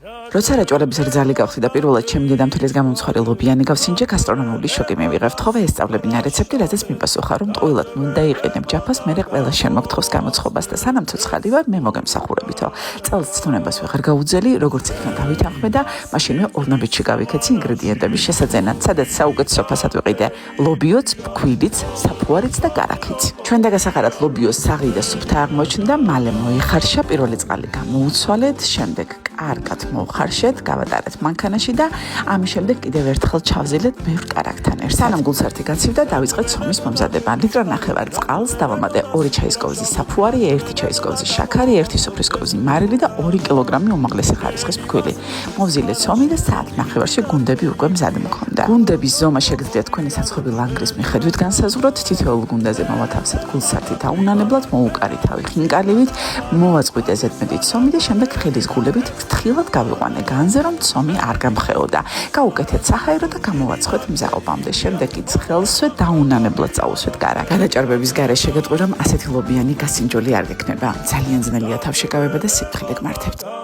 როცა რაჭვარების რძალი გავხდი და პირველად ჩემი დედამთილის გამომცხარი ლობიანი გავსინჯე, გასტრონომიული შოკი მივიღე. ვთხოვე ესწავლებინა რეცეპტი, რაზეც მიპასუხა, რომ ტყუილად უნდა იყენებ ჯაფას, მერე ყველა შენ მოგთხოვს გამოცხობას და სანამ ცოცხალი ვარ, მე მოგემსახურებითო. წელს ცნობას ვეღარ გაუძელი, როგორც იქნა დავითანხმე და მაშინვე ორნაბიჯში გავიქეცი ინგრედიენტების შესაძენად, სადაც საუკეთესო ფასად ვიყიდე ლობიოც, ფქვილიც, საფუარიც და კარაქიც. ჩვენ დაგასახარად ლობიოს საღი და სუფთა აღმოჩნდა, მალე მოიხარშა, პირველი წყალი გამოუცვალეთ, შემდეგ კარგად მოვხარშეთ, გავატარეთ მანქანაში და ამის შემდეგ კიდევ ერთხელ ჩავზილეთ ბევრ კარაქთან ერთად. სანამ გულსართი გაცივდა, დავიწყეთ ცომის მომზადება. ლიტრ ნახევარ წყალს დავამატე 2 ჩაისკოვზი საფუარი, 1 ჩაისკოვზი შაქარი, 1 სუფრის კოვზი მარილი და 2 კილოგრამი უმაღლესი ხარისხის ფქვილი. მოვზილე ცომი და საათ ნახევარში გუნდები უკვე მზად მქონდა. გუნდების ზომა შეგიძლიათ თქვენი საცხობი ლანგრის მიხედვით განსაზღვროთ. თითოეულ გუნდაზე მოვათავსეთ გულსართი დაუნანებლად, მოუკარითავი ხინკალივით, მოვაწყვიტე ზედმეტი ცომი და შემდეგ ხილის გულებით ფრთხილად გავიყვანე განზე, რომ ცომი არ გამხეოდა. გავუკეთეთ საჰაერო და გამოვაცხოთ მზაობამდე. შემდეგ კი ცხელსვე დაუნანებლად წაუსვეთ კარაქს. გადაჭარბების გარეშე გეტყვი, რომ ასეთი ლობიანი გასინჯული არ გექნება. ძალიან ძნელია თავშეკავება და სიფრთხილე გმართებთ.